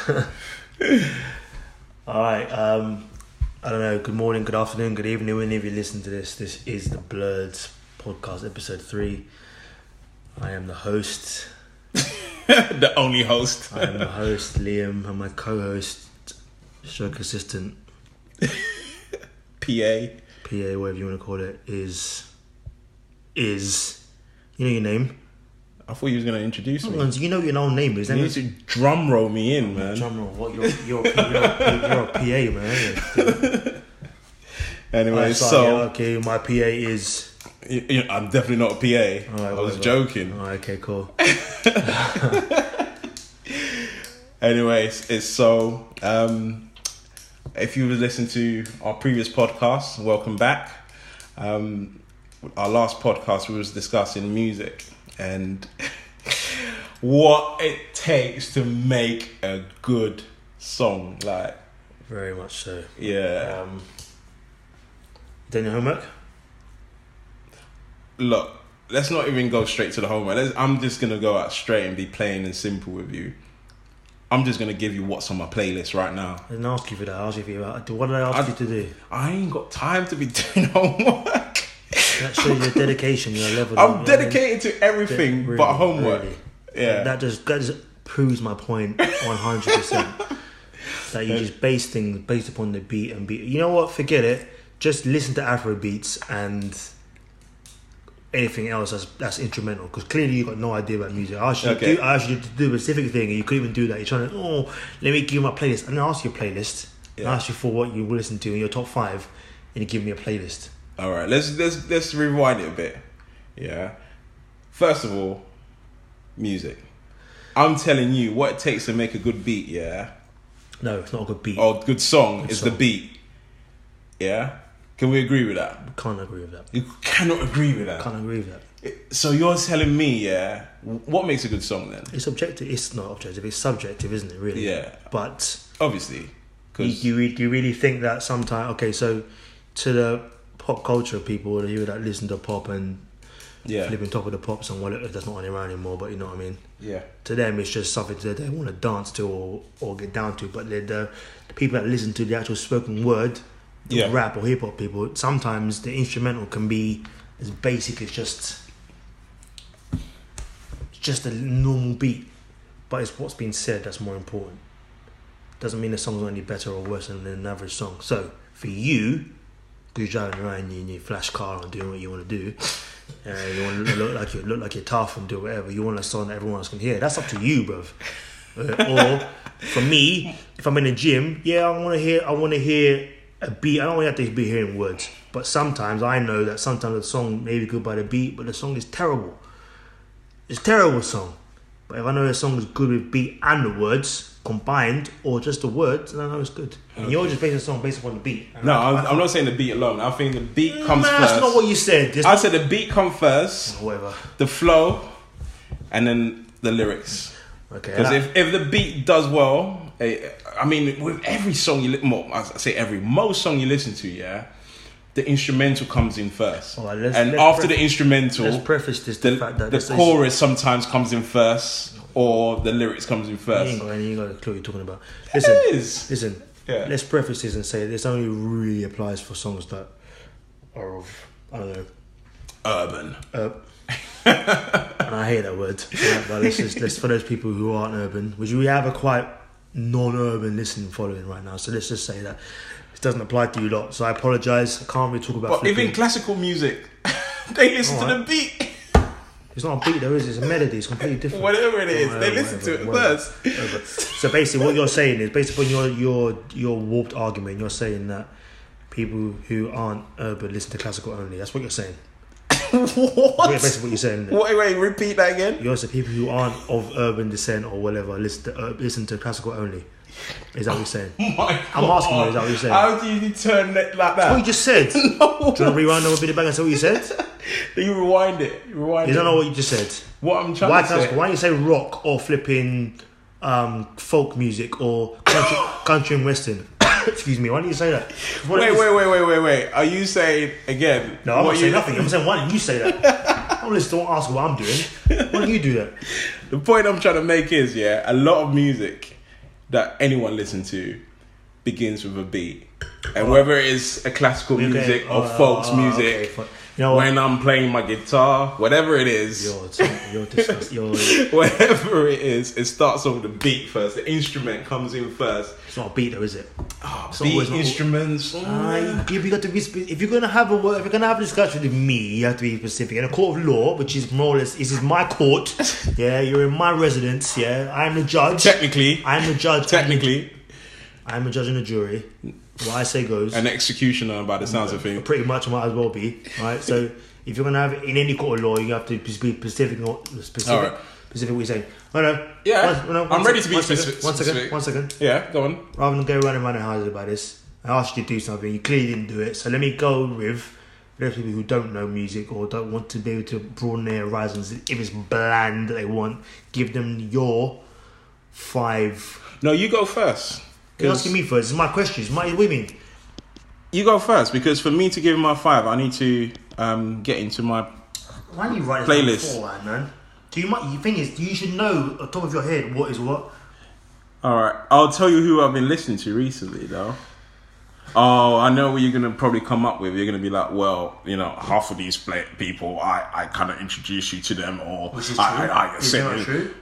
Alright, I don't know, good morning, good afternoon, good evening, whenever you listen to this. This is the Blerds podcast, episode 3. I am the host. The only host. I am the host, Liam, and my co-host, stroke assistant. PA, whatever you want to call it, is you know your name? I thought you was going to introduce me. You know your own name. You need to drum roll me in, man. Drum roll. What? You're a PA, man. Anyway, okay, my PA is... I'm definitely not a PA. Right, I was joking. Alright, okay, cool. Anyways, it's so... if you would listen to our previous podcast, welcome back. Our last podcast, we was discussing music and what it takes to make a good song. Like, very much so. Yeah. Done your homework? Look, let's not even go straight to the homework. I'm just going to go out straight and be plain and simple with you. I'm just going to give you what's on my playlist right now. I didn't ask you for that. I asked you for what did I ask you to do? I ain't got time to be doing homework. That shows your dedication, your level. I'm dedicated to everything really, but homework. Really. Yeah. That just proves my point 100%. That you just base things based upon the beat and beat. You know what? Forget it. Just listen to Afro beats and anything else that's instrumental, because clearly you got no idea about music. I asked you to do a specific thing and you couldn't even do that. You're trying to let me give you my playlist. I didn't ask you a playlist. I asked you for what you listen to in your top 5 and you give me a playlist. All right, let's rewind it a bit. Yeah. First of all, music. I'm telling you what it takes to make a good beat. Yeah. No, it's not a good beat. Oh, good song is the beat. Yeah. Can we agree with that? Can't agree with that. You cannot agree with that. Can't agree with that. So you're telling me, yeah, what makes a good song then? It's objective. It's not objective. It's subjective, isn't it? Really. Yeah. But obviously, because you really think that sometimes. Okay, so to the pop culture people, you that listen to pop and flipping top of the pop song, well, that's not around anymore. But you know what I mean. Yeah. To them, it's just something that they want to dance to or get down to. But the people that listen to the actual spoken word. Rap or hip hop people, sometimes the instrumental can be as basic as just a normal beat, but it's what's being said that's more important. Doesn't mean the song's any better or worse than an average song. So for you, because you're driving around in your flash car and doing what you want to do, you want to look like you're tough and do whatever, you want a song that everyone else can hear. That's up to you, bruv. Or for me, if I'm in the gym, I want to hear a beat. I don't want to have to be hearing words, but sometimes I know that sometimes the song may be good by the beat, but the song is terrible. It's a terrible song. But if I know the song is good with beat and the words combined, or just the words, then I know it's good. Okay. And you're just basing the song based upon the beat. No, I'm not saying the beat alone. I think the beat comes first. That's not what you said. I said the beat comes first, whatever. The flow, and then the lyrics. Okay. Because if the beat does well, I mean, with every song most song you listen to, the instrumental comes in first. Right, after the instrumental, let's preface this the fact that the chorus sometimes comes in first, or the lyrics comes in first. You ain't got a clue what you're talking about. Listen. Yeah. Let's preface this and say this only really applies for songs that are of, I don't know, urban. And I hate that word. But let's for those people who aren't urban, which we have a quite non-urban listening following right now. So let's just say that it doesn't apply to you lot. So I apologise. I can't really talk about. But even classical music, they listen to the beat. It's not a beat though, is it? It's a melody. It's completely different. Whatever it is, they listen to it first. So basically, what you're saying is, based upon your warped argument, you're saying that people who aren't urban listen to classical only. That's what you're saying. What? That's basically what you're saying. Wait, repeat that again. You're saying people who aren't of urban descent or whatever listen to classical only. Is that what you're saying? I'm asking you, is that what you're saying? How do you turn it like that? That's what you just said. No. Do you want to rewind over a bit back and say what you said? You rewind it. You don't know what you just said. What I'm trying to say. Why don't you say rock or flipping folk music or country and western? Excuse me, why don't you say that? Wait. Are you saying again? No, I'm not saying nothing. I'm saying, why don't you say that? Don't ask what I'm doing. Why don't you do that? The point I'm trying to make is, a lot of music that anyone listen to begins with a beat. And whether it is a classical music or folks music, you know when I'm playing my guitar, whatever it is, you're disgusting. whatever it is, it starts off with the beat first. The instrument comes in first. It's not a beat though, is it? Beat, instruments. You got to be. If you're gonna have a discussion with me, you have to be specific. In a court of law, which is more or less, this is my court. Yeah, you're in my residence. Yeah, I'm the judge. Technically, I'm the judge. Technically, I'm the judge and the jury. What I say goes. An executioner by the sounds of things. Pretty much might as well be, right? So if you're gonna have it in any court of law, you have to be specific. Specific what you're saying. Oh no. Yeah. I'm ready to be specific. One second. Yeah, go on. Rather than go around the houses about this, I asked you to do something. You clearly didn't do it. So let me go with those people who don't know music or don't want to be able to broaden their horizons. If it's bland that they want, give them your 5. No, you go first. You're asking me first. It's my questions. What do you mean? You go first, because for me to give my 5, I need to get into my Why don't you write this playlist beforehand, man? The thing is, you should know on top of your head what is what. Alright, I'll tell you who I've been listening to recently, though. Oh, I know what you're going to probably come up with. You're going to be like, well, you know, half of these people, I kind of introduce you to them, or which is I true. Is that not true?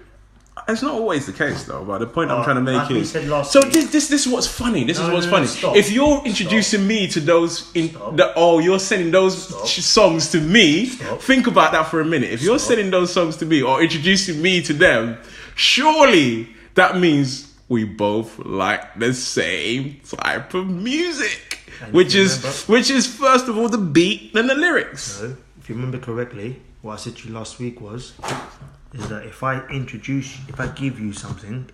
It's not always the case, though. But the point I'm trying to make is, so this is what's funny. This is what's funny. Stop. If you're introducing me to those, you're sending those songs to me. Think about that for a minute. If you're sending those songs to me or introducing me to them, surely that means we both like the same type of music, which is first of all the beat, then the lyrics. No, if you remember correctly, what I said to you last week is that if I give you something,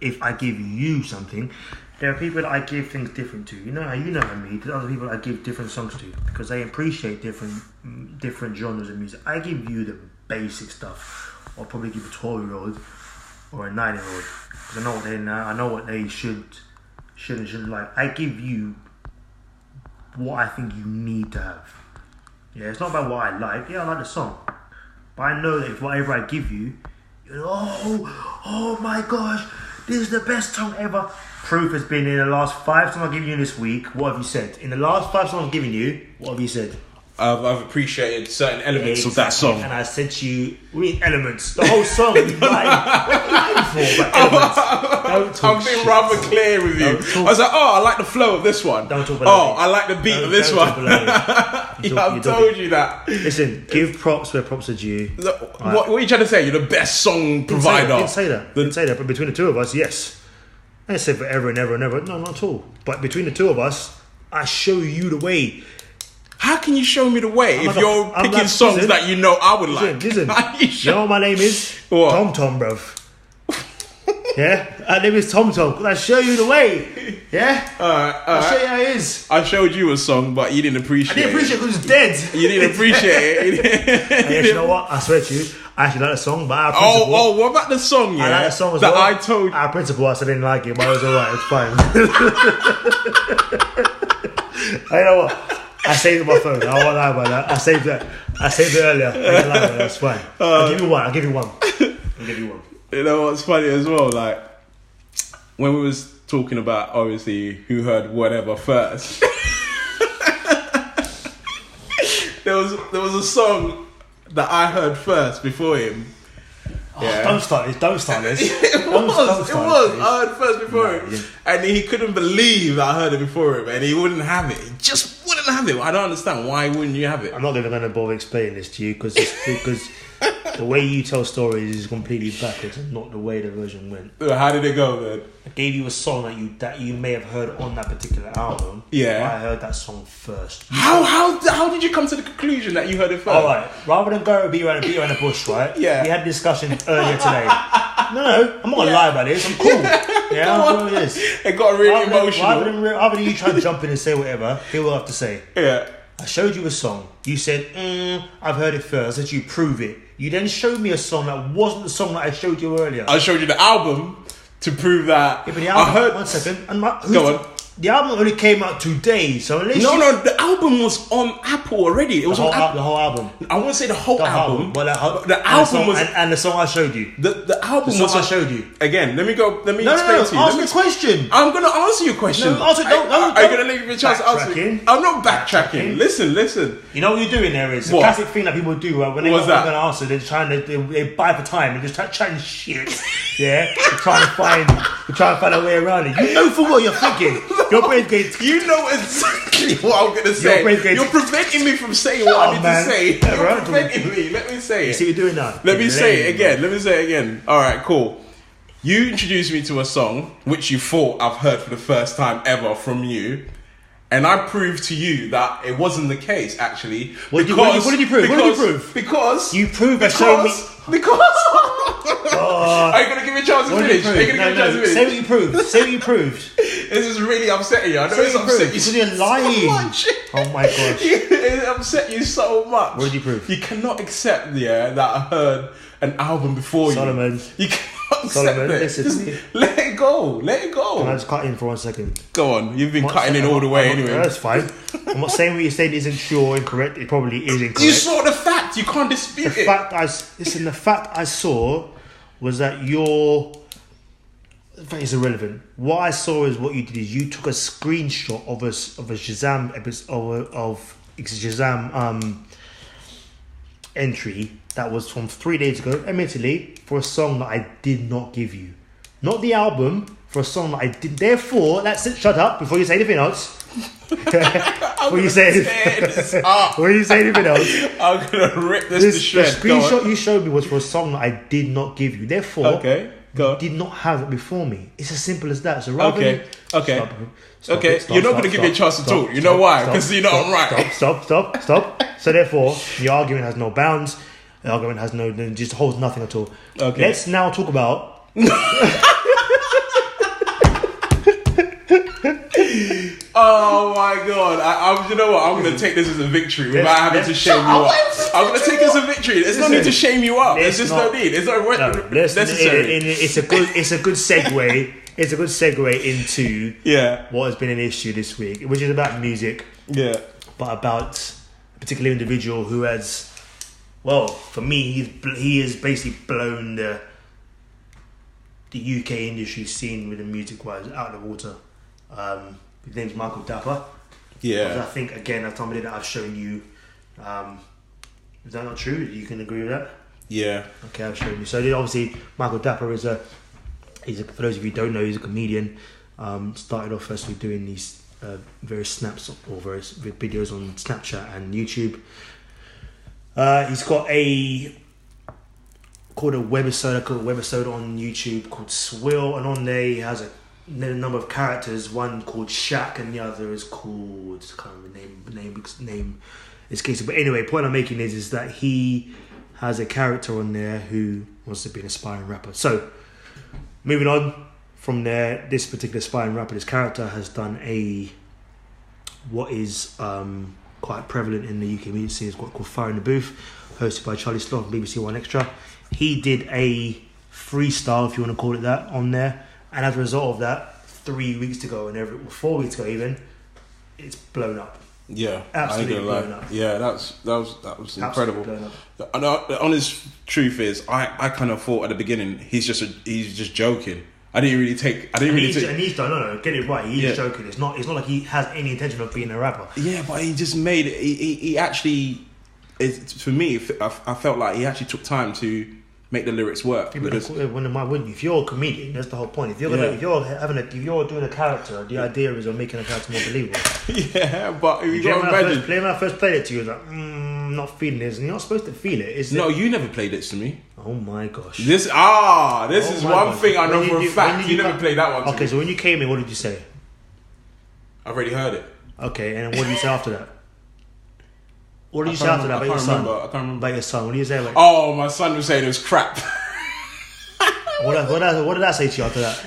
there are people that I give things different to. You know me. There's other people I give different songs to because they appreciate different genres of music. I give you the basic stuff. I'll probably give a 12-year-old or a 9-year-old because I know what they should and shouldn't like. I give you what I think you need to have. Yeah, it's not about what I like. Yeah, I like the song, but I know that if whatever I give you, oh my gosh, this is the best song ever. Proof has been in the last 5 songs I've given you this week. What have you said? In the last 5 songs I've given you, what have you said? I've appreciated certain elements of that song. And I said to you, we need elements. The whole song. What are you lying for? Elements. I'm being rather clear with you. I was like, I like the flow of this one. Don't talk about I like the beat of this one. I've told you that. Listen, give props where props are due. What are you trying to say? You're the best song provider. I didn't say that. But between the two of us, yes. I didn't say forever and ever and ever. No, not at all. But between the two of us, I show you the way. How can you show me the way if you're picking songs that you know I would like? Listen. You know what my name is? What? Tom Tom, bruv. Yeah? My name is Tom Tom. Because I show you the way. Yeah? Alright. I'll show you how it is. I showed you a song, but you didn't appreciate it. I didn't appreciate it because it's dead. You didn't appreciate it. You know what? I swear to you, I actually like the song, but our principle... what about the song, yeah? I like the song as well. I told... Our principle, I said I didn't like it, but it was alright. It's fine. You know what? I saved it on my phone. I won't lie about that. I saved it earlier. I didn't lie about that. That's fine. I'll give you one. You know what's funny as well? Like, when we was talking about, obviously, who heard whatever first, there was a song that I heard first before him. Yeah. Don't start this. It was. I heard first before him. And he couldn't believe that I heard it before him. And he wouldn't have it. He just wouldn't have it. I don't understand. Why wouldn't you have it? I'm not even going to bother explaining this to you because the way you tell stories is completely backwards and not the way the version went. How did it go then? I gave you a song that you may have heard on that particular album. Yeah. I heard that song first. How did you come to the conclusion that you heard it first? Alright, rather than go beat around the bush, right? Yeah. We had a discussion earlier today. No, I'm not going to lie about this. I'm cool. Yeah, I'm cool with this. It got really emotional. Rather than you try to jump in and say whatever, hear what I have to say. Yeah. I showed you a song. You said, I've heard it first. I said, you prove it. You then showed me a song that wasn't the song that I showed you earlier. I showed you the album to prove that. Yeah, but the album, I heard... One second. Go on. The album only came out today, so unless No, the album was on Apple already. It was on Apple. The whole album. I won't say the whole album. But the album was and the song I showed you. The album was I showed you. Again, let me explain to you. Ask me a question. I'm gonna answer your question. No, answer. Don't. Are you gonna leave me a chance to answer? I'm not backtracking. Listen. You know what you're doing there is a classic thing that people do when they're not gonna answer. They're trying to they buy for time and just chatting shit. Yeah, they're trying to find a way around it. You know for what you're thinking. Your brain's going. You know exactly what I'm gonna say. You're preventing me from saying what I need to say. You're preventing me. Let me say it. You see what you're doing now. Let me say it again. All right, cool. You introduced me to a song which you thought I've heard for the first time ever from you, and I proved to you that it wasn't the case. Actually, what did you prove? Because you proved by showing me. Are you gonna give me a chance to finish? Say what you proved. This is really upsetting you. I know it's upset you. Because you're lying. Oh my gosh. It upset you so much. What did you prove? You cannot accept that I heard an album before Solomon. You cannot accept it. Listen to me. Let it go. Can I just cut in for 1 second? Go on. You've been cutting in all the way anyway. That's fine. I'm not saying what you're saying isn't true or incorrect. It probably is incorrect. You saw the fact. You can't dispute it. The fact I saw was that in fact, it's irrelevant. What I saw is what you did is you took a screenshot of a Shazam episode of Shazam entry that was from 3 days ago, admittedly, for a song that I did not give you. Not the album, for a song that I did. Therefore, that's it. Shut up before you say anything else. Before you say anything else. I'm gonna rip this to shreds. The screenshot you showed me was for a song that I did not give you. Therefore, you did not have it before me. It's as simple as that. So rather Stop, you're not going to give me a chance to talk. You know why? Because you know I'm right. Stop. So therefore, the argument has no bounds. The argument has just holds nothing at all. Okay. Let's now talk about. Oh my god! You know what? I'm going to take this as a victory without having to shame you up. I'm going to take this as a victory. There's no need to shame you up. There's just no need. It's not necessary. It's a good segue. It's a good segue into what has been an issue this week, which is about music. Yeah. But about a particular individual who has, well, for me, he has basically blown the UK industry scene with the music wise out of the water. His name's Michael Dapaah. Yeah. I think again, that's somebody that I've shown you. Is that not true? You can agree with that? Yeah. Okay, I've shown you. So obviously, Michael Dapaah is for those of you who don't know, he's a comedian. Started off firstly doing these various snaps or various videos on Snapchat and YouTube. He's got a webisode on YouTube called Swill, and on there he has a number of characters. One called Shaq, and the other is called, I can't remember the name escapes. But anyway, point I'm making is that he has a character on there who wants to be an aspiring rapper. So moving on from there, this particular aspiring rapper, this character has done what is quite prevalent in the UK music scene. It's called Fire in the Booth, hosted by Charlie Sloth on BBC One Extra. He did a freestyle, if you want to call it that, on there, and as a result of that, 3 weeks ago, 4 weeks ago even, it's blown up. Yeah, absolutely blown up. Yeah, that was incredible. The honest truth is, I kind of thought at the beginning he's just joking. I didn't really take. And he's done. No, get it right. He's joking. It's not like he has any intention of being a rapper. Yeah, but he just made it. He actually. For me, I felt like he actually took time to make the lyrics work. Yeah, if you're a comedian, that's the whole point. If you're doing a character, the idea is of making a character more believable. Yeah, but if you got to imagine. When I first played it to you, I was like, I'm not feeling this, and you're not supposed to feel it. No, you never played it to me. Oh my gosh. This is one thing I know for a fact. You never played that one to me. Okay, so when you came in, what did you say? I've already heard it. Okay, and what did you say after that? What did you say after that about your son? I can't remember. About your son. What did you say? Oh, my son was saying it was crap. What did I say to you after that?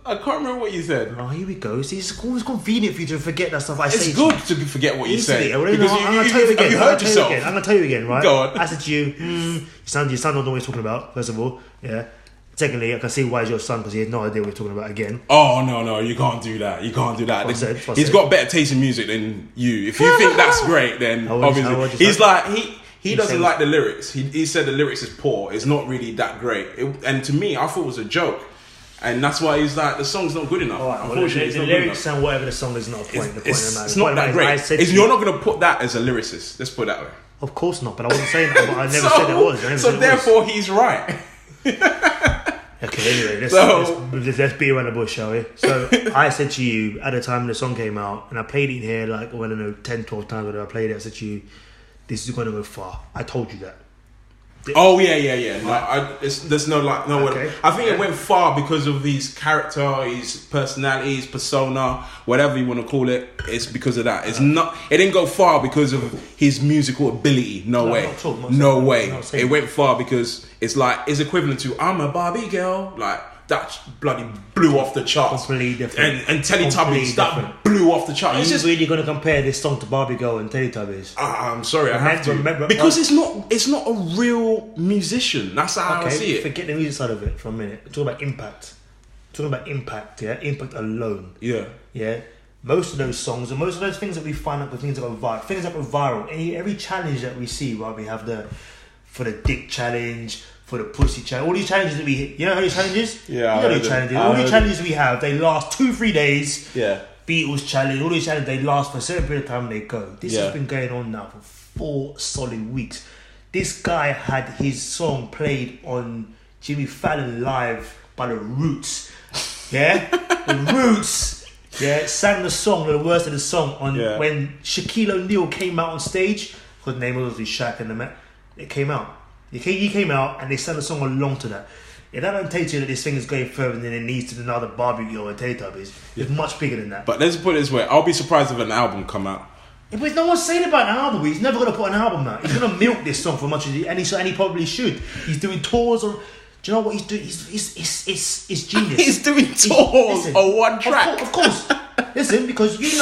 I can't remember what you said. Oh, here we go. See, it's always convenient for you to forget that stuff I say. It's good to forget what you say. I'm going to tell you again. You heard yourself. I'm going to tell you again, right? Go on. I said to you, your son don't know what he's talking about, first of all. Yeah. Secondly, I can see why he's your son because he has no idea what we're talking about again. Oh no, you can't do that. You can't do that. He's got better taste in music than you. If you think that's great, then obviously he's like he doesn't like the lyrics. He said the lyrics is poor. It's not really that great. And to me, I thought it was a joke. And that's why he's like, the song's not good enough. Right, unfortunately, the lyrics and whatever the song is not a point. It's not that great. You're not going to put that as a lyricist. Let's put it that way. Of course not, but I wasn't saying that. But I never said it was. So therefore, he's right. Okay, anyway, let's beat around the bush, shall we? So I said to you, at the time the song came out, and I played it in here like, I don't know, 10, 12 times when I played it, I said to you, this is going to go far. I told you that. Oh yeah. No, there's no like no. Okay. I think it went far because of his character, his personality, his persona, whatever you want to call it. It's because of that. It's not. It didn't go far because of his musical ability. No way. No way. It went far because it's like it's equivalent to "I'm a Barbie girl." Like that bloody blew off the charts. Completely different. And Teletubbies that blew off the charts. Are you really going to compare this song to Barbie Girl and Teletubbies? I'm sorry, I have to. Because it's not a real musician. That's how I see it. Forget the music side of it for a minute. Talk about impact. Yeah, impact alone. Yeah. Most of those songs and most of those things that we find out, the things that go viral, every challenge that we see, right? We have for the dick challenge. For the pussy challenge, all these challenges that you know how these challenges? Yeah, you know these challenges. All these challenges we have, they last 2-3 days. Yeah. Beatles challenge, all these challenges, they last for a certain period of time. They go. This has been going on now for 4 solid weeks. This guy had his song played on Jimmy Fallon Live by the Roots. Yeah, the Roots. Yeah, sang the song, the worst of the song on when Shaquille O'Neal came out on stage. Because the name was Shaq and the man. It came out. He came out and they sang a song along to that. If that don't take you that this thing is going further than it needs to another Barbie Girl and Teletubbies, it's much bigger than that. But let's put it this way: I'll be surprised if an album come out. But no one's saying about an album. He's never going to put an album out. He's going to milk this song for much as and he probably should. He's doing tours on. Do you know what he's doing? It's genius. He's doing tours on one track. Of course. Listen, because you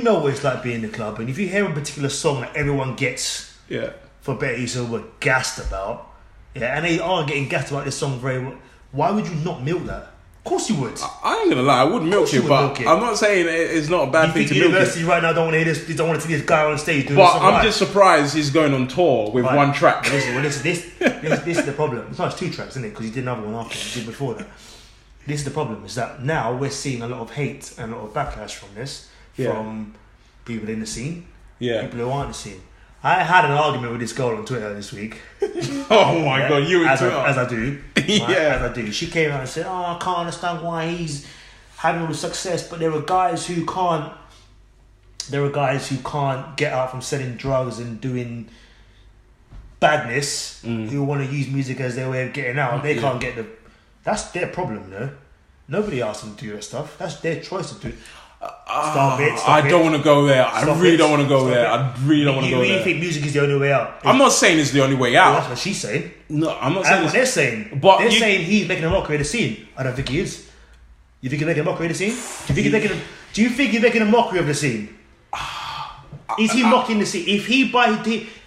know what it's like being in the club, and if you hear a particular song that everyone gets. Yeah. For better use of the word, gassed about. Yeah, and they are getting gassed about this song very well. Why would you not milk that? Of course you would. I ain't gonna lie, I wouldn't milk it, but I'm not saying it's not a bad thing to milk it. University right now don't want to hear this. They don't want to see this guy on stage doing But I'm just surprised he's going on tour with one track. This is the problem. It's not, it's 2 tracks, isn't it? Because he did another one after. He did before that. This is the problem. Is that now we're seeing a lot of hate and a lot of backlash from this from people in the scene. Yeah. People who aren't in the scene. I had an argument with this girl on Twitter this week. Oh my god, you and Twitter. As I do. As I do. She came out and said, I can't understand why he's having all the success, but there are guys who can't get out from selling drugs and doing badness who want to use music as their way of getting out. They can't get that's their problem, no? Nobody asked them to do that stuff. That's their choice to do it. I don't want to go there. I really don't want to go there. You really think music is the only way out? I'm not saying it's the only way out. Well, that's what she's saying. No, I'm not saying that's what they're saying. But they're saying he's making a mockery of the scene. I don't think he is. You think he's making a mockery of the scene? Do you think he's making a mockery of the scene? Is he mocking the scene? If he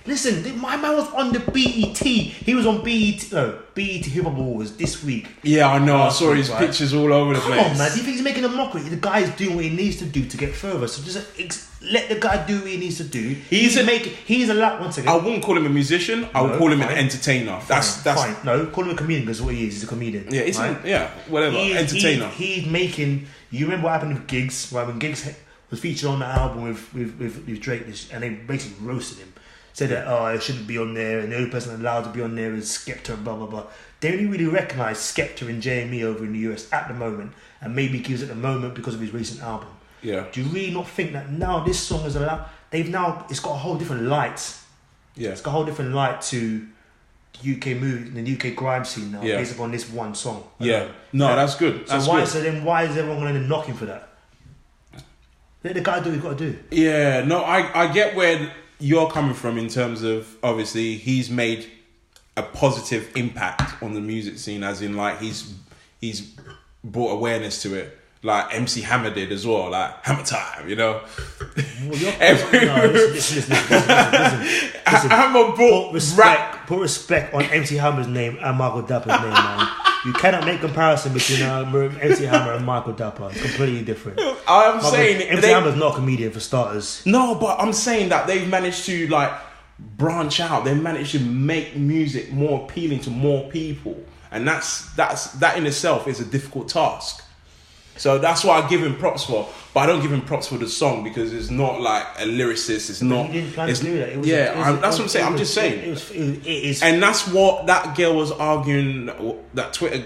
listen, my man was on the BET. He was on BET. No, BET Hip Hop Awards this week. Yeah, I know. I saw his pictures all over the place. Come on, man. Do you think he's making a mockery? The guy's doing what he needs to do to get further. So just let the guy do what he needs to do. He's a lot. Once again, I wouldn't call him a musician. I would call him an entertainer. That's fine. No, call him a comedian because what he is. He's a comedian. Yeah, whatever. Entertainer. He's making. You remember what happened with Giggs? Right, when Giggs was featured on the album with Drake, and they basically roasted him. Said that it shouldn't be on there, and the only person allowed to be on there is Skepta and blah blah blah. They only really recognise Skepta and JME over in the US at the moment, and maybe Gibbs at the moment because of his recent album. Yeah. Do you really not think that now this song is allowed? It's got a whole different light. Yeah. It's got a whole different light to the UK movie, the UK grime scene now, based upon this one song. Yeah. No, that's good. So why is everyone going to knock him for that? Let the guy do what he's got to do. Yeah. No, I get where you're coming from in terms of, obviously he's made a positive impact on the music scene, as in like he's brought awareness to it. like MC Hammer did as well, like Hammer Time, you know. Well, listen. Hammer brought Put respect on MC Hammer's name and Michael Dapaah's name, man. You cannot make comparison between MC Hammer and Michael Dapaah. It's completely different. MC Hammer's not a comedian for starters. No, but I'm saying that they've managed to like branch out. They've managed to make music more appealing to more people, and that in itself is a difficult task. So that's why I give him props for, but I don't give him props for the song because it's not like a lyricist. It's not. He didn't plan to do that. That's what I'm saying. I'm just saying. It is, and that's what that girl was arguing. That Twitter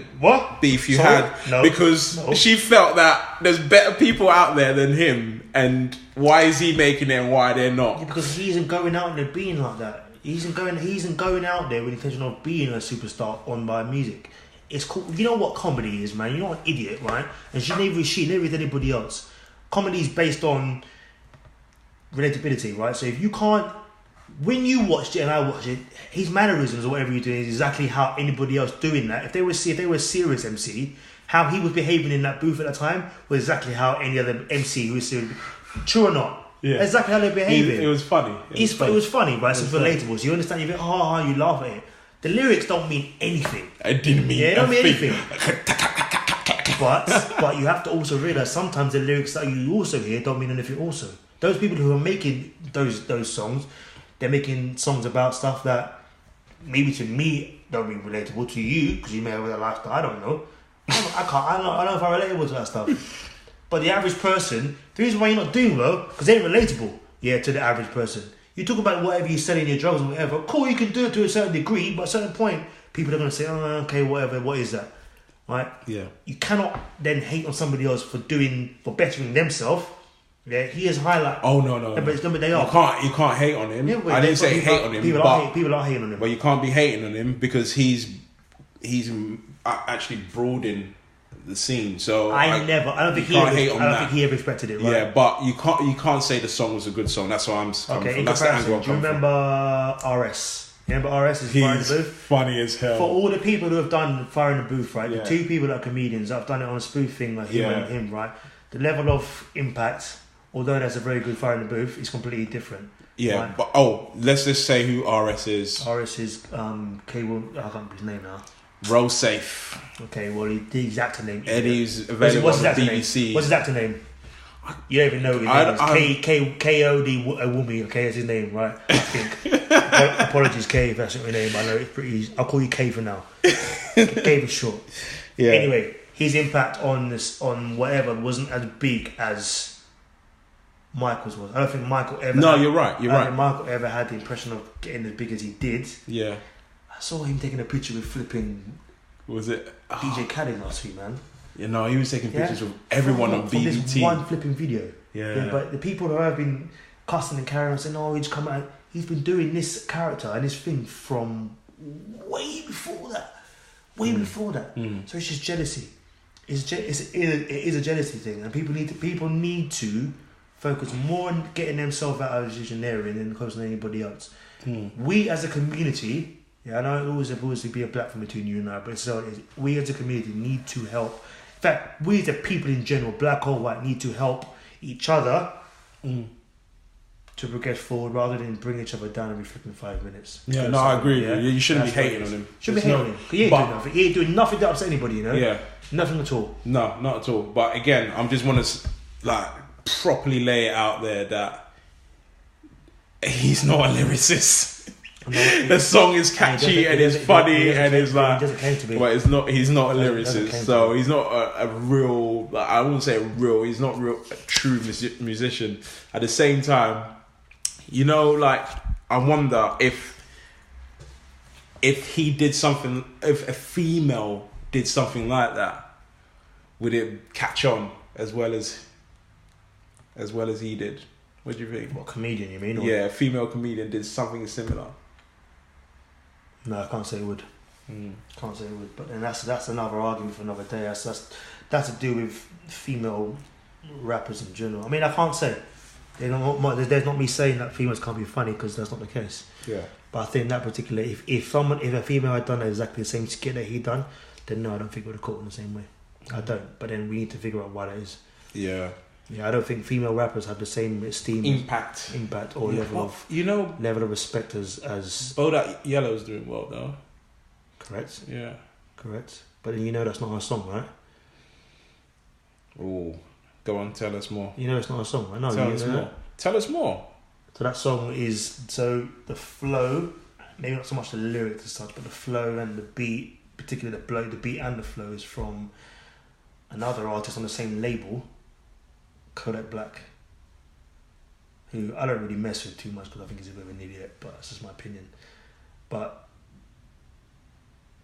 beef you had because she felt that there's better people out there than him, and why is he making it and why they're not? Yeah, because he isn't going out there being like that. He isn't going out there with the intention of being a superstar on by music. It's cool. You know what comedy is, man? You're not an idiot, right? And neither is anybody else. Comedy is based on relatability, right? So if you can't, when you watched it and I watched it, his mannerisms or whatever you're doing is exactly how anybody else doing that. If they were a serious MC, how he was behaving in that booth at the time was exactly how any other MC who was serious. True or not? Yeah. Exactly how they're behaving. It was funny. It was funny, right? So it's relatable. So you understand, you think, you laugh at it. The lyrics don't mean anything. It didn't mean it don't mean anything. But you have to also realise sometimes the lyrics that you also hear don't mean anything also. Those people who are making those songs, they're making songs about stuff that maybe to me don't be relatable to you because you may have a lifestyle. I don't know. I don't know if I'm relatable to that stuff. But the average person, the reason why you're not doing well, because they ain't relatable, to the average person. You talk about whatever you're selling your drugs or whatever. Cool, you can do it to a certain degree, but at a certain point, people are going to say, okay, whatever, what is that? Right? Yeah. You cannot then hate on somebody else for bettering themselves. Yeah, he is highlight. Oh no. But they are. You can't hate on him. I didn't say hate on him. People are hating on him. But you can't be hating on him because he's actually broadened the scene. So I don't think he ever expected it. Right? Yeah, but you can't say the song was a good song. That's why I'm coming from. That's the angle. Do you remember RS? You remember RS is Fire in the Booth? Funny as hell. For all the people who have done Fire in the Booth, right? The two people that are comedians that have done it on a spoof thing like him and him, right? The level of impact, although that's a very good Fire in the Booth, is completely different. Yeah, right? But let's just say who RS is. RS is I can't remember his name now. Roll Safe. Okay, well, the his actor name. Eddie's available on the BBC. What's his actor name? You don't even know his name. It's K.O.D. Wumi, okay, that's his name, right? I think. Apologies, K, if that's not your name. I know it's pretty easy. I'll call you K for now. K for short. Yeah. Anyway, his impact on whatever wasn't as big as Michael's was. I don't think Michael ever. No, you're right. I don't think Michael ever had the impression of getting as big as he did. Yeah. I saw him taking a picture with flipping. Was it DJ Khaled last week, man? You know, he was taking pictures of everyone on BBT. This one flipping video. Yeah. But the people who have been cussing and carrying on saying, he's come out. He's been doing this character and this thing from way before that. Before that. So it's just jealousy. It is a jealousy thing, and people need to focus more on getting themselves out of decisioneering than focusing on anybody else. We as a community. Yeah, I know it always be a platform between you and I, but we as a community need to help. In fact, we as a people in general, black or white, need to help each other to progress forward rather than bring each other down every flipping 5 minutes. Yeah, no, I agree. Yeah? You shouldn't be hating on him. Shouldn't be hating on him. He ain't doing nothing. He ain't doing nothing to upset anybody, you know? Yeah. Nothing at all. No, not at all. But again, I just want to properly lay it out there that he's not a lyricist. The song is catchy and it's funny and it's like, but he's not a lyricist, so he's not a real. I wouldn't say he's not a true musician. At the same time, you know, I wonder if he did something, if a female did something like that, would it catch on as well as he did? What do you think? What, comedian you mean? Or? Yeah, a female comedian did something similar. No, I can't say it would. Can't say it would. But then that's another argument for another day. That's to do with female rappers in general. I mean, I can't say. There's not me saying that females can't be funny, because that's not the case. Yeah. But I think that particular, if a female had done exactly the same skit that he done, then no, I don't think it would have caught in the same way. I don't. But then we need to figure out why that is. Yeah. Yeah, I don't think female rappers have the same esteem, Impact, or level of respect as. Bodak Yellow's doing well though. Correct. Yeah. Correct. But then that's not her song, right? Oh, go on, tell us more. It's not a song, right? No, Tell us more. So that song is the flow, maybe not so much the lyrics as such, but the flow and the beat, particularly the beat and the flow is from another artist on the same label, Kodak Black, who I don't really mess with too much because I think he's a bit of an idiot, but that's just my opinion. But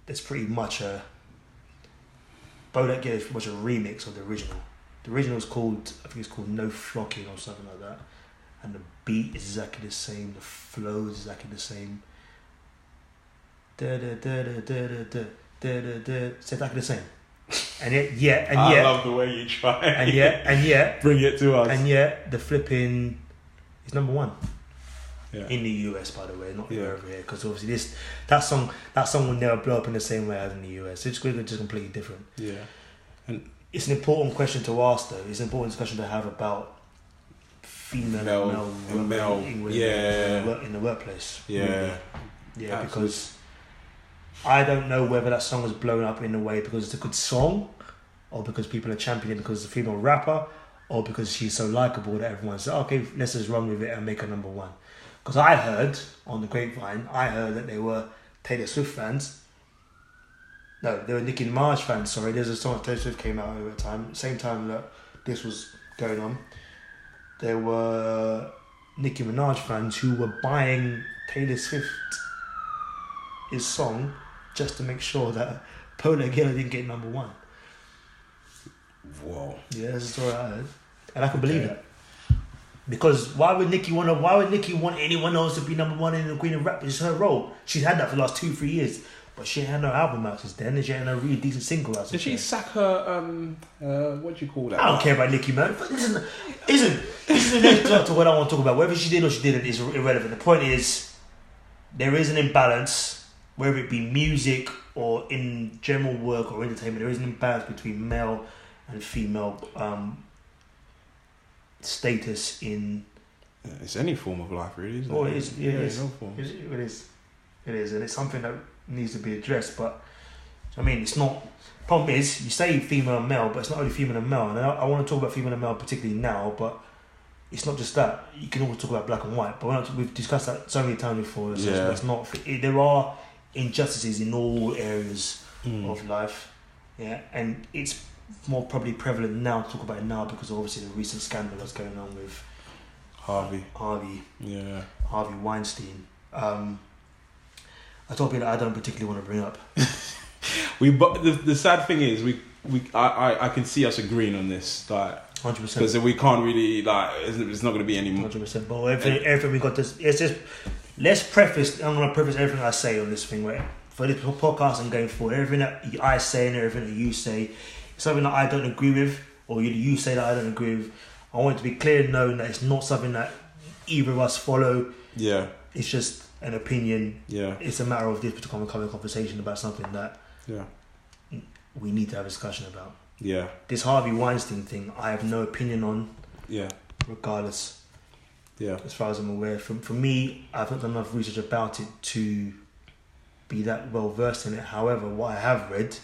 it's pretty much Bodak Yellow is pretty much a remix of the original. The original is called, I think it's called No Flocking or something like that. And the beat is exactly the same, the flow is exactly the same. It's exactly the same. And yet, I love the way you try. And yet, bring it to us. And yet, the flipping is number one. Yeah. In the US, by the way, not over here, because obviously that song will never blow up in the same way as in the US. It's just completely different. Yeah, and it's an important question to ask, though. It's an important discussion to have about female and male in the workplace. Yeah, yeah, because I don't know whether that song was blown up in a way because it's a good song, or because people are championing it because it's a female rapper, or because she's so likable that everyone says, okay, let's just run with it and make her number one. Because I heard on the grapevine, that they were Taylor Swift fans. No, they were Nicki Minaj fans. Sorry, there's a song that Taylor Swift came out over time. Same time that this was going on, there were Nicki Minaj fans who were buying Taylor Swift's song just to make sure that Bodak Yellow didn't get number one. Whoa. Yeah, that's the story I heard, and I can believe that. Because why would Nicki want anyone else to be number one in the Queen of Rap? It's her role. She's had that for the last 2-3 years, but she ain't had no album out since then, and she ain't had no really decent single out since then. Did she sack her? What do you call that? I don't care about Nicki, man. This is the next to what I want to talk about. Whether she did or she didn't is irrelevant. The point is, there is an imbalance, whether it be music or in general work or entertainment. There is an imbalance between male and female status in. It's any form of life, really, isn't it? Oh, it is. It is, and it's something that needs to be addressed. But I mean, it's not. Problem is, you say female and male, but it's not only female and male. And I want to talk about female and male particularly now, but it's not just that. You can also talk about black and white. But we've discussed that so many times before. So it's not. There are injustices in all areas of life. Yeah, and it's more probably prevalent now to talk about it now because of obviously the recent scandal that's going on with Harvey Weinstein. A topic that I don't particularly want to bring up. The sad thing is I can see us agreeing on this, like 100%, because we can't really it's not going to be any more. 100%. But everything we got this. Let's preface. I'm going to preface everything I say on this thing, right? For this podcast and going forward, everything that I say and everything that you say, something that I don't agree with, or you say that I don't agree with. I want it to be clear and known that it's not something that either of us follow. Yeah. It's just an opinion. Yeah. It's a matter of this particular conversation about something that we need to have a discussion about. Yeah. This Harvey Weinstein thing, I have no opinion on. Yeah. Regardless. Yeah. As far as I'm aware. For me, I've not done enough research about it to be that well versed in it. However, what I have read,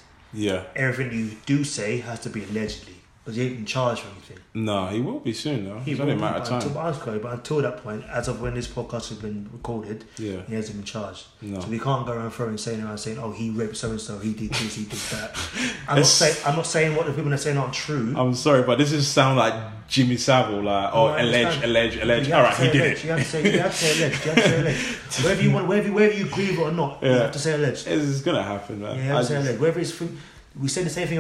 everything you do say has to be allegedly, because he ain't been charged for anything. No, he will be soon though. It's only a matter of time. But until that point, as of when this podcast has been recorded, he hasn't been charged. No. So we can't go around saying, oh, he raped so and so, he did this, he did that. I'm not saying what the people are saying aren't true. I'm sorry, but this is sound like Jimmy Savile, like alleged. All right, he did it. You have to say alleged. Whether you agree with it or not, you have to say alleged. It's gonna happen, man. Yeah, you have to say alleged. Whether it's we said the same thing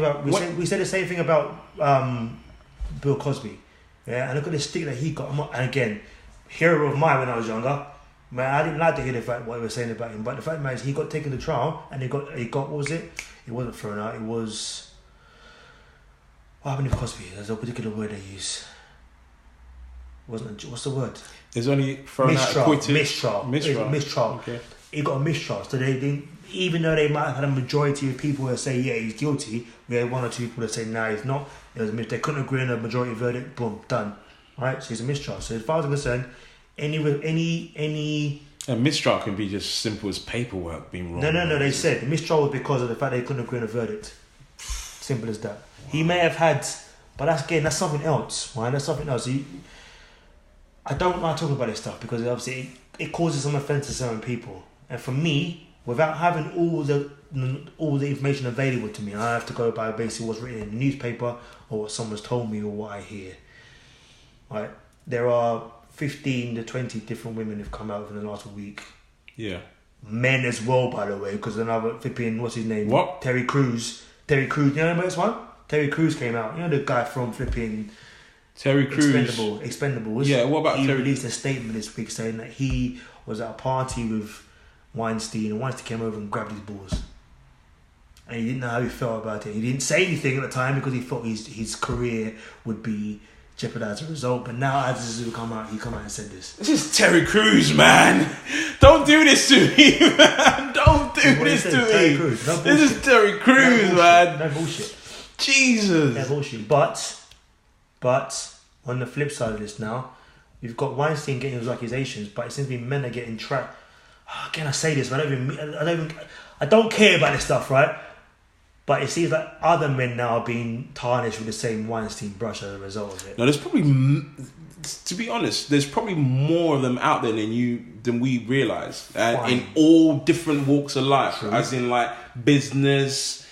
about Bill Cosby, and look at the stick that he got. And again, hero of mine when I was younger, man, I didn't like to hear the fact what they were saying about him. But the fact is, he got taken to trial, and he got what was it? It wasn't thrown out. It was what happened with Cosby? There's a particular word they use. Wasn't what's the word? There's only thrown out acquitted. Mistrial. Okay. he got a mistrial. So they didn't, even though they might have had a majority of people that say, yeah, he's guilty, we had 1 or 2 people that say, nah, he's not. They couldn't agree on a majority verdict, boom, done. Right? So he's a mistrial. So as far as I'm concerned, any A mistrial can be just simple as paperwork being wrong. No. They said the mistrial was because of the fact they couldn't agree on a verdict. Simple as that. He may have had, but that's something else, right? That's something else. I don't like talking about this stuff because obviously it causes some offence to certain people. And for me, without having all the information available to me, I have to go by basically what's written in the newspaper or what someone's told me or what I hear. Right? There are 15 to 20 different women who've come out in the last week. Yeah. Men as well, by the way, because another flipping, what's his name? What? Terry Crews. You know about this one? Terry Crews came out. You know the guy from flipping Terry Crews. Expendables. Yeah, what about he Terry? He released a statement this week saying that he was at a party with Weinstein and Weinstein came over and grabbed his balls. And he didn't know how he felt about it. He didn't say anything at the time because he thought his career would be jeopardized as a result. But now as this has come out, he come out and said this. This is Terry Crews, man. Don't do this to me, man. Don't do this to me. No this is Terry Crews, man. No bullshit. Jesus. No bullshit. But on the flip side of this now, you've got Weinstein getting those accusations, but it seems to be men are getting trapped. Can I say this? I don't care about this stuff, right? But it seems like other men now are being tarnished with the same Weinstein brush as a result of it. No, there's probably, to be honest, there's probably more of them out there than we realise. In all different walks of life. True. As in like business,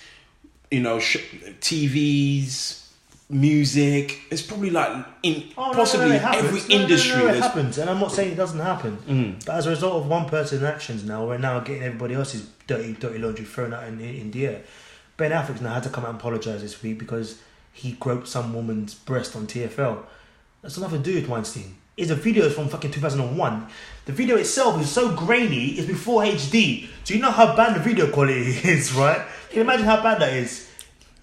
TVs, music. It's probably like in possibly every industry. It happens. And I'm not saying it doesn't happen. But as a result of one person's actions now, we're now getting everybody else's dirty laundry thrown out in the air. Ben Affleck now had to come out and apologise this week because he groped some woman's breast on TFL. That's nothing to do with Weinstein. It's a video from fucking 2001. The video itself is so grainy, it's before HD. Do you know how bad the video quality is, right? Can you imagine how bad that is?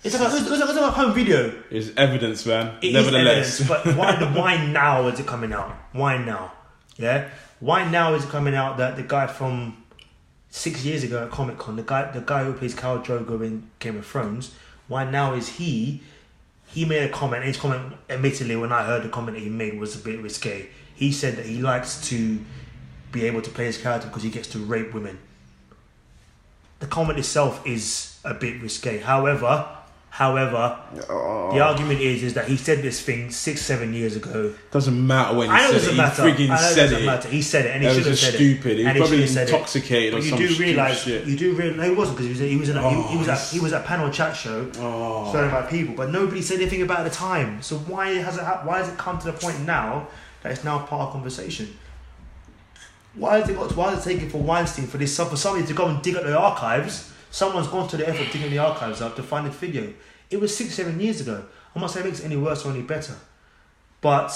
It's like a home video. It's evidence, man. It Nevertheless. is evidence, but why now is it coming out? Why now? Yeah? Why now is it coming out that the guy from 6 years ago at Comic Con, the guy who plays Khal Drogo in Game of Thrones, why now is he made a comment, and his comment, admittedly, when I heard the comment that he made was a bit risque. He said that he likes to be able to play his character because he gets to rape women. The comment itself is a bit risque. However, the argument is that he said this thing 6-7 years ago. Doesn't matter when he said it. He friggin' said it. He said it, and he should have said it. Stupid. He was probably intoxicated or something. You do realise. No, he wasn't, because he was at panel chat show, surrounded by people, but nobody said anything about it at the time. So why has it come to the point now that it's now part of conversation? Why is it taking for Weinstein for somebody to go and dig up the archives? Someone's gone to the effort of digging the archives up to find the video. It was 6-7 years ago. I'm not saying it makes it any worse or any better, but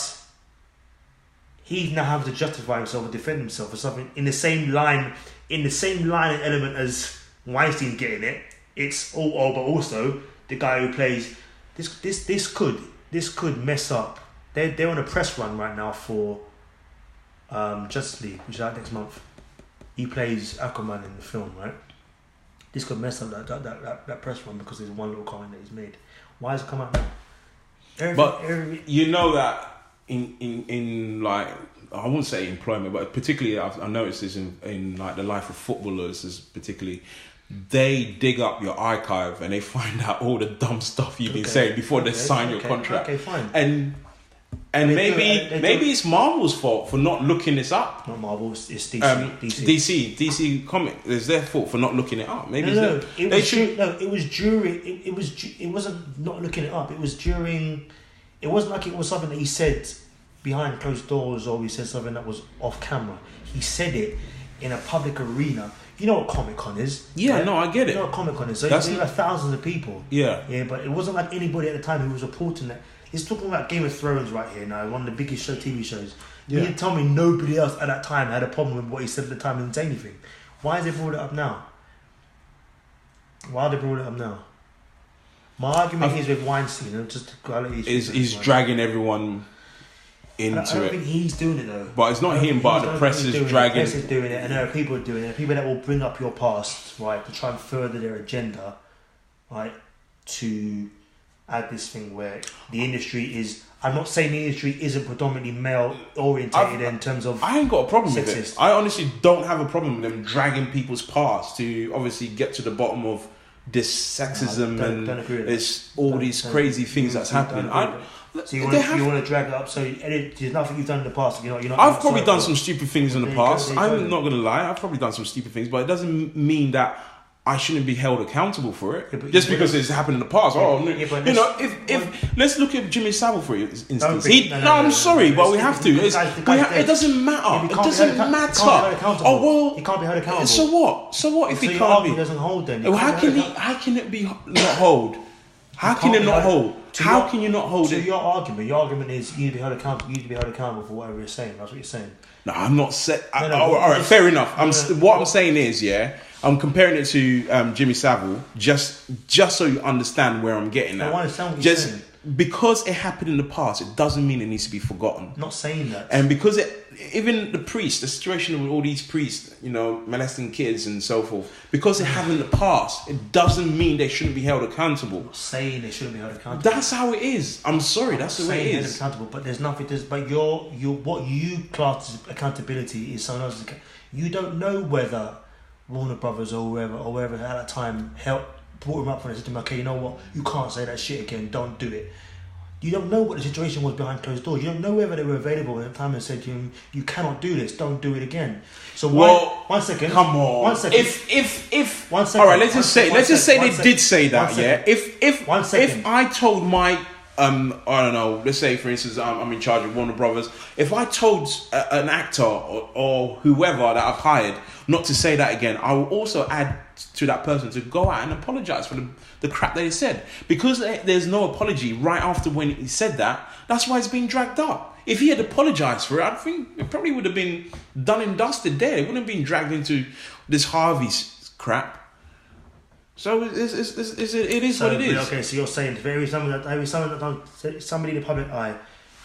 he's now having to justify himself and defend himself for something in the same line and element as Weinstein getting it. It's but also the guy who plays this could mess up. They're on a press run right now for Justice League, which is out next month. He plays Aquaman in the film, right? This could mess up that press run because there's one little comment that he's made. Why has it come out now? You know that in like, I wouldn't say employment, but particularly I noticed this in like the life of footballers, is particularly they dig up your archive and they find out all the dumb stuff you've been saying before they sign your contract. Okay, fine. And maybe it's Marvel's fault for not looking this up. Not Marvel, it's DC. DC Comics. It's their fault for not looking it up. Maybe it wasn't not looking it up. It was during. It wasn't like it was something that he said behind closed doors or he said something that was off camera. He said it in a public arena. You know what Comic Con is? Yeah, right? No, I get it. You know what Comic Con is? So there were thousands of people. Yeah. Yeah, but it wasn't like anybody at the time who was reporting that. He's talking about Game of Thrones right here now, one of the biggest TV shows. Yeah. You tell me nobody else at that time had a problem with what he said at the time and didn't say anything. Why has they brought it up now? My argument is with Weinstein. He's dragging everyone. into I don't think he's doing it though. But it's not him, but the press is dragging. The press is doing it, and there are people doing it. People that will bring up your past, right, to try and further their agenda, right, to add this thing where the industry is. I'm not saying the industry isn't predominantly male orientated in terms of. I ain't got a problem sexist. with it. I honestly don't have a problem with them dragging people's past to obviously get to the bottom of this sexism it's all these crazy things that's happening. So you want to drag it up? So there's nothing you've done in the past. You're not. I've probably done some stupid things in the past. I'm not gonna lie. I've probably done some stupid things, but it doesn't mean that I shouldn't be held accountable for it just because it's happened in the past. If let's look at Jimmy Savile for instance. I'm sorry, but we have to. It doesn't matter. It doesn't matter. Oh well, he can't be held accountable. So what? So what if he can't be? Doesn't hold then. How can it be not hold? How can it not hold? How can you not hold it? So your argument is you need to be held accountable. You need to be held accountable for whatever you're saying. That's what you're saying. No, I'm not saying. All right, fair enough. What I'm saying is, I'm comparing it to Jimmy Savile, just so you understand where I'm getting at. I understand what you're saying. Because it happened in the past, it doesn't mean it needs to be forgotten. I'm not saying that. And because even the priests, the situation with all these priests, molesting kids and so forth, because it happened in the past, it doesn't mean they shouldn't be held accountable. I'm not saying they shouldn't be held accountable. That's how it is. I'm sorry, that's the way it is. Accountable, but there's nothing. But what you class as accountability is someone else's. You don't know whether Warner Brothers or whoever at that time brought him up for the system. Okay, you know what? You can't say that shit again. Don't do it. You don't know what the situation was behind closed doors. You don't know whether they were available at the time and said to him, "You cannot do this. Don't do it again." So one second. Come on. 1 second. If 1 second. All right, let's just say they did say that. Yeah. If 1 second. If I told my I don't know. Let's say, for instance, I'm in charge of Warner Brothers. If I told an actor or whoever that I've hired not to say that again, I will also add to that person to go out and apologize for the crap they said. Because there's no apology right after when he said that, that's why it's being dragged up. If he had apologized for it, I think it probably would have been done and dusted there. It wouldn't have been dragged into this Harvey crap. So it is what it is. Okay, so you're saying somebody in the public eye,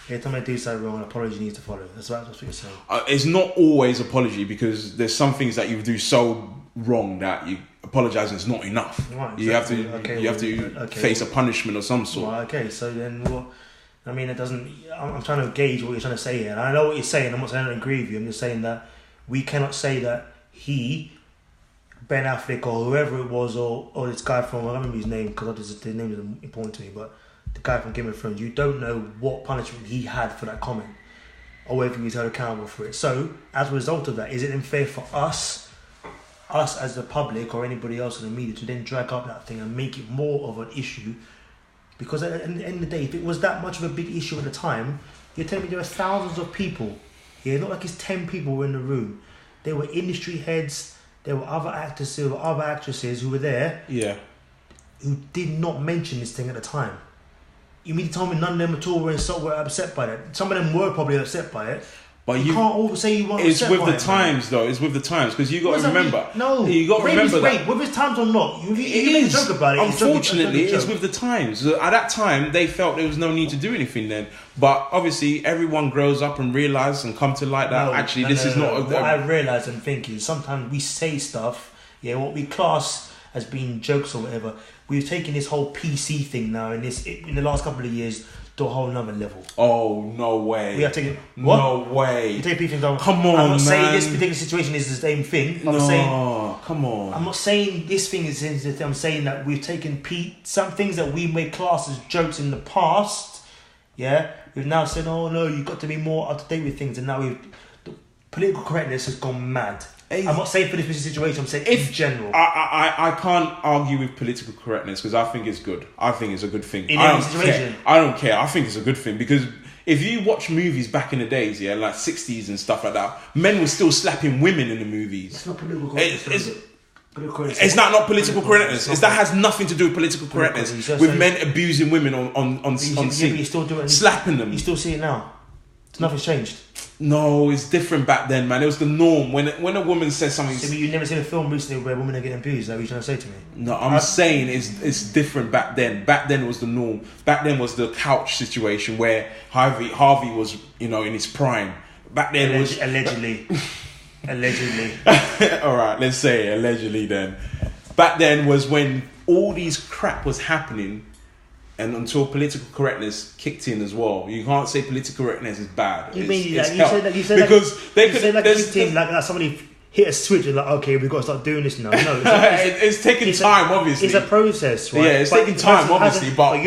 every time they do something wrong, an apology needs to follow. That's what you're saying. It's not always apology, because there's some things that you do so wrong that you apologizing is not enough. Right, you have to face a punishment of some sort. Right, okay, so then what? I mean, it doesn't. I'm trying to gauge what you're trying to say here, and I know what you're saying. I'm not saying I don't agree with you. I'm just saying that we cannot say that Ben Affleck or whoever it was, or this guy from, I don't remember his name because the name is important to me, but the guy from Game of Thrones, you don't know what punishment he had for that comment or whether he was held accountable for it. So, as a result of that, is it unfair for us as the public or anybody else in the media to then drag up that thing and make it more of an issue? Because at the end of the day, if it was that much of a big issue at the time, you're telling me there were thousands of people. Yeah, not like it's 10 people were in the room. There were industry heads. There were other actors, there were other actresses who were there. Yeah. Who did not mention this thing at the time. You mean to tell me none of them at all were upset by that? Some of them were probably upset by it. But you can't all say you weren't upset by it. It's with the times, though. It's with the times, because you got to remember. No. You got to remember that. Whether it's times or not, you make a joke about it. Unfortunately, it's with the times. At that time, they felt there was no need to do anything then. But obviously, everyone grows up and realises and come to light that this is not. What I realise and think is sometimes we say stuff, what we class as being jokes or whatever. We've taken this whole PC thing now in the last couple of years to a whole nother level. Oh, no way. We have taken what? No way. You take things down. Come on, I'm not saying man. this particular situation is the same thing. Come on. I'm not saying this thing is the thing. I'm saying that we've taken some things that we made class as jokes in the past. Yeah, we've now said, oh no, you've got to be more up to date with things, and now the political correctness has gone mad. I'm not saying for this situation, I'm saying in general. I can't argue with political correctness because I think it's good. I think it's a good thing. In every situation? I don't care. I think it's a good thing because if you watch movies back in the days, like 60s and stuff like that, men were still slapping women in the movies. It's not political correctness. It's not political correctness. That has nothing to do with political correctness. With men abusing women on scene, you're still doing it. Slapping them. You still see it now. Nothing's changed. No, it's different back then, man. It was the norm. When a woman says something... So you never seen a film recently where women are getting abused? Is that what you're trying to say to me? No, I'm saying it's different back then. Back then was the norm. Back then was the couch situation where Harvey was, in his prime. Back then allegedly. Allegedly. All right, let's say allegedly then. Back then was when all these crap was happening, and until political correctness kicked in as well. You can't say political correctness is bad. You said like somebody hit a switch and like, okay, we've got to start doing this now. No, it's taking time, obviously. It's a process, right? Yeah, it's taking time, obviously, but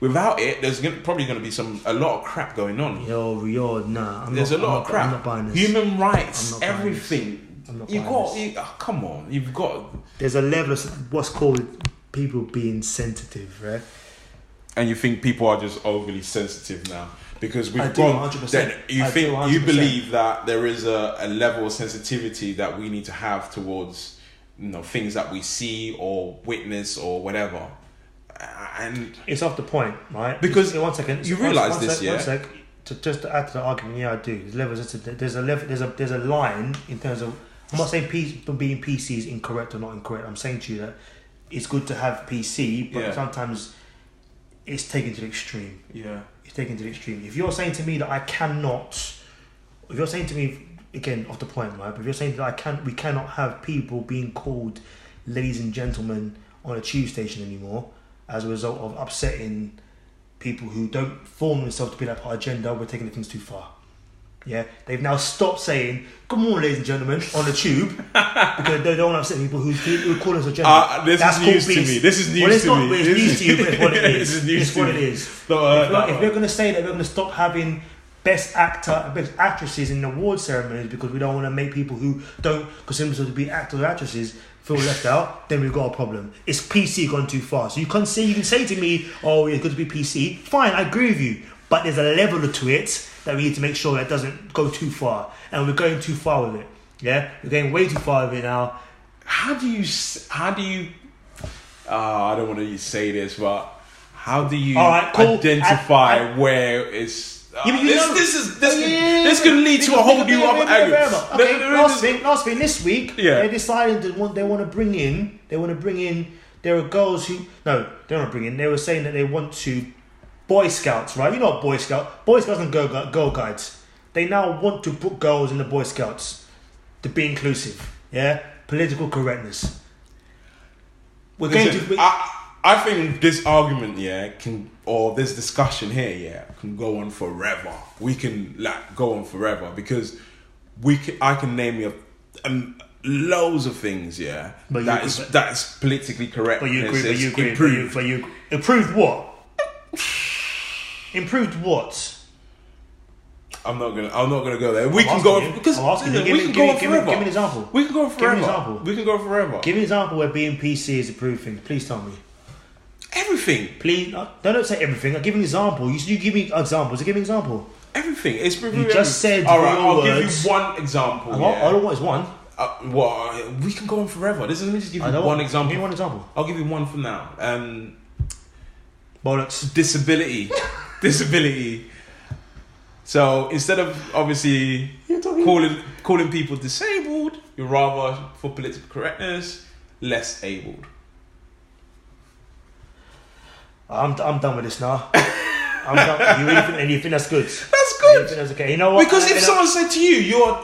without it, there's probably going to be a lot of crap going on. There's a lot of crap. I'm not buying this. Human rights, everything. Come on, you've got. There's a level of what's called people being sensitive, right? And you think people are just overly sensitive now because we've gone. 100%. You believe that there is a level of sensitivity that we need to have towards things that we see or witness or whatever, and it's off the point, right? Because one second, you realise this, yeah. 1 sec. Just to add to the argument, yeah, I do. There's a level. There's a line in terms of. I'm not saying being PC is incorrect or not incorrect. I'm saying to you that it's good to have PC, but sometimes it's taken to the extreme. Yeah, it's taken to the extreme. If you're saying to me that I cannot, if you're saying to me again off the point, right? But if you're saying that we cannot have people being called ladies and gentlemen on a tube station anymore as a result of upsetting people who don't form themselves to be that part of gender, we're taking things too far. Yeah, they've now stopped saying "Good morning, ladies and gentlemen" on the tube because they don't want to upset people who call us a gender. This is news to me. This is news to me. It's news to you, but it's what it is. It's what it is. If we're going to say that we're going to stop having best actor and best actresses in award ceremonies because we don't want to make people who don't consider themselves to be actors or actresses feel left out, then we've got a problem. It's PC gone too far. So you can say to me, "Oh, it's good to be PC." Fine, I agree with you, but there's a level to it that we need to make sure that doesn't go too far, and we're going too far with it. Yeah, we're going way too far with it now. How do you? I don't want to say this, but how do you identify where it's? This could lead to a whole new other angle. Okay, last thing. This week, they decided they want to bring in. There are girls who they don't bring in. They were saying that they want to. Boy Scouts, right? You know what Boy Scouts and Girl Guides. They now want to put girls in the Boy Scouts to be inclusive. Yeah, political correctness. I think this argument, this discussion here, can go on forever. We can go on forever because I can name you loads of things, but that is politically correct. But you agree. But you improved what? Improved what? I'm not gonna go there. We can go because we can go on forever. Give me an example. We can go forever. Give me an example. We can go forever. Give me an example where being PC is improved thing. Please tell me. Everything. Please don't say everything. I'll give you an example. You give me examples. Give me an example. Everything. It's you just said. All right. I'll give you one example. All I want is one. We can go on forever. Let me just give you one example. Give me one example. I'll give you one for now. Bollocks. Disability. So instead of obviously calling people disabled, you're rather for political correctness, less abled. I'm done with this now. I'm done. You think that's good? That's good. You think that's okay? You know what? Because if someone said to you,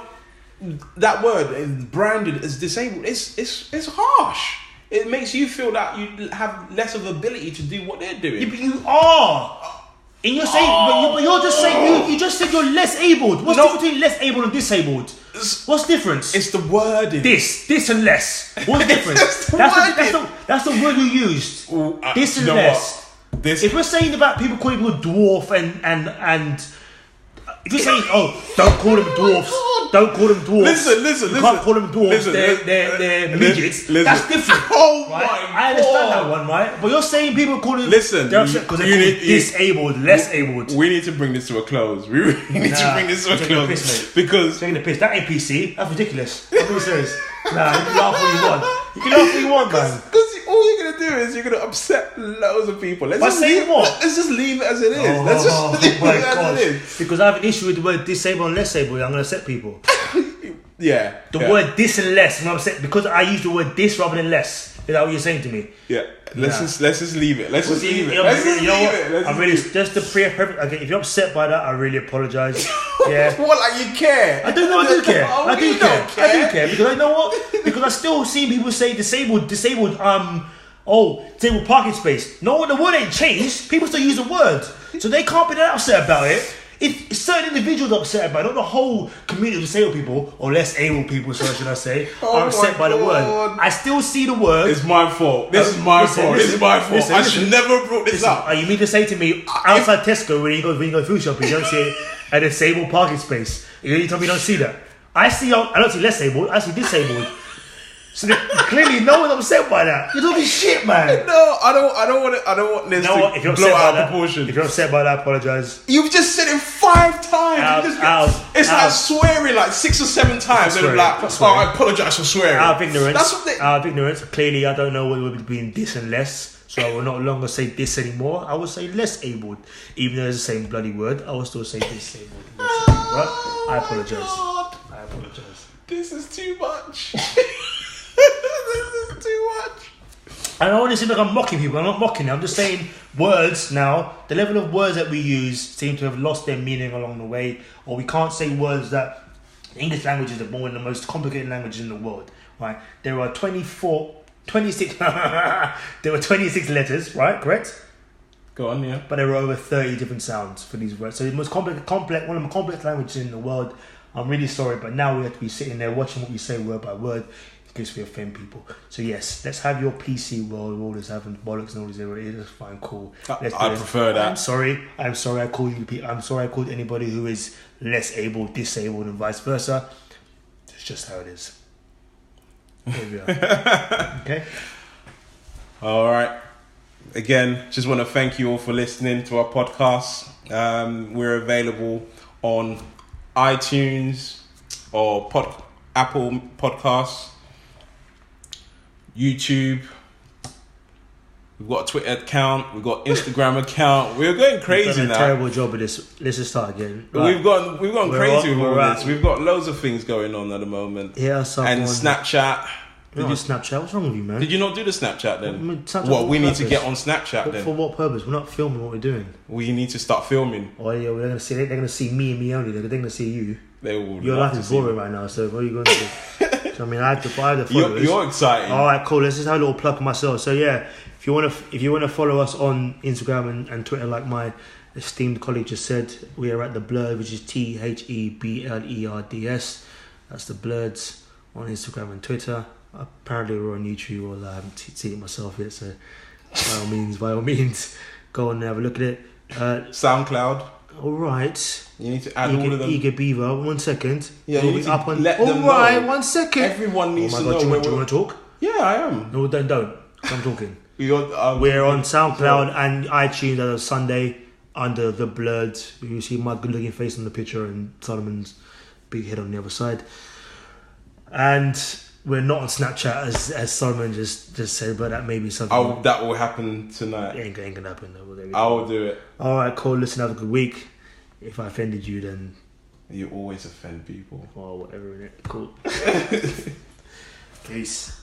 that word is branded as disabled, it's harsh. It makes you feel that you have less of ability to do what they're doing. Yeah, but you are. And you're saying, but you're just saying, you just said you're less abled. What's the difference between less able and disabled? What's the difference? It's the wording. This and less. What's the difference? that's the word you used. This and less. If we're saying about people calling people dwarf and if you're saying, don't call them dwarfs. Don't call them dwarfs. Listen. You can't call them dwarfs. They're midgets. That's different. Oh right? my God. I understand that one, right? But you're saying people call them because they're disabled, less abled. We need to bring this to a close. We really need to bring this to a close because taking the piss. That ain't PC. That's ridiculous. I'm being serious. Nah, you can laugh what you want. You can laugh what you want, man. Because all you're gonna do is you're gonna upset loads of people. By saying what? Let's just leave it as it is. Oh, Let's just leave my it as gosh. it is. Because I have an issue with the word disabled and less able. I'm gonna upset people. Yeah. The word dis and less. I'm upset because I use the word dis rather than less. Is that what you're saying to me? Yeah. Let's just leave it. Let's just leave it. You Let's just know leave what? it. I'm really just the perfect. Okay, if you're upset by that, I really apologise. Yeah. What, like you care? I do know. I do care. Oh, I do you care. don't care. I do care because I know what? Because I still see people say disabled. Disabled parking space. No, the word ain't changed. People still use the word, so they can't be that upset about it. If certain individuals are upset about it, not the whole community of disabled people, or less able people, so should I say, are upset by the word. I still see the word. It's my fault. This is my fault. This is my fault. I should never have brought this up. You mean to say to me, outside Tesco, when you go food shopping, you don't see a disabled parking space. You tell me you don't see that. I don't see less able, I see disabled. So clearly no one's upset by that. You're talking shit, man. No, I don't want this to blow out of proportion. If you're upset by that, I apologise. You've just said it 5 times. It's like swearing like 6 or 7 times. And like, I apologise for swearing. Out of ignorance. That's what out of ignorance. Clearly, I don't know what would be between dis and less. So I will no longer say dis anymore. I will say less abled. Even though it's the same bloody word, I will still say disabled. Right? I apologise. This is too much. This is too much. I don't want to seem like I'm mocking people. I'm not mocking them. I'm just saying words now. The level of words that we use seem to have lost their meaning along the way. Or we can't say words that... English language is one of the most complicated languages in the world. Right? There are 26... there were 26 letters, right? Correct? Go on, yeah. But there were over 30 different sounds for these words. So the most complex, one of the complex languages in the world. I'm really sorry, but now we have to be sitting there watching what we say word by word in case we offend people. So yes, let's have your PC world, all this having bollocks and all this. It's fine, cool. I prefer that. I'm sorry. I called you. I'm sorry. I called anybody who is less able, disabled, and vice versa. It's just how it is. Here we are. Okay. All right. Again, just want to thank you all for listening to our podcast. We're available on iTunes or Apple Podcasts, YouTube. We've got a Twitter account. We've got Instagram account. We're going crazy We've done now. a terrible job of this. Let's just start again. Right. We've gone crazy with all this. We've got loads of things going on at the moment. Yeah, and Snapchat. Did you Snapchat? What's wrong with you, man? Did you not do the Snapchat then? Snapchat we need to get on Snapchat then. For what purpose? We're not filming what we're doing. We need to start filming. Oh yeah, they're gonna see me and me only. They're gonna see you. They will. Your life is boring right now. So what are you going to do? So, I mean, I have to follow followers. You're excited. All right, cool. Let's just have a little plug for myself. So yeah, if you want to follow us on Instagram and Twitter, like my esteemed colleague just said, we are at the Blerds, which is THEBLERDS. That's the Blerds on Instagram and Twitter. Apparently we're on YouTube, or I haven't seen it myself yet, so by all means go on and have a look at it. SoundCloud. Alright. You need to add all of them. Eager Beaver, 1 second. Yeah, you need to up on, let them know. 1 second. Everyone needs to know. Do you want to talk? Yeah, I am. No, don't. I'm talking. We're on SoundCloud and iTunes as of Sunday under the Blerds. You see my good-looking face on the picture and Solomon's big head on the other side. And we're not on Snapchat as Solomon just said, but that may be something. That will happen tonight. It ain't gonna happen though. I will do it. Alright, cool. Listen, have a good week. If I offended you, then you always offend people. Or whatever, innit? Cool. Peace.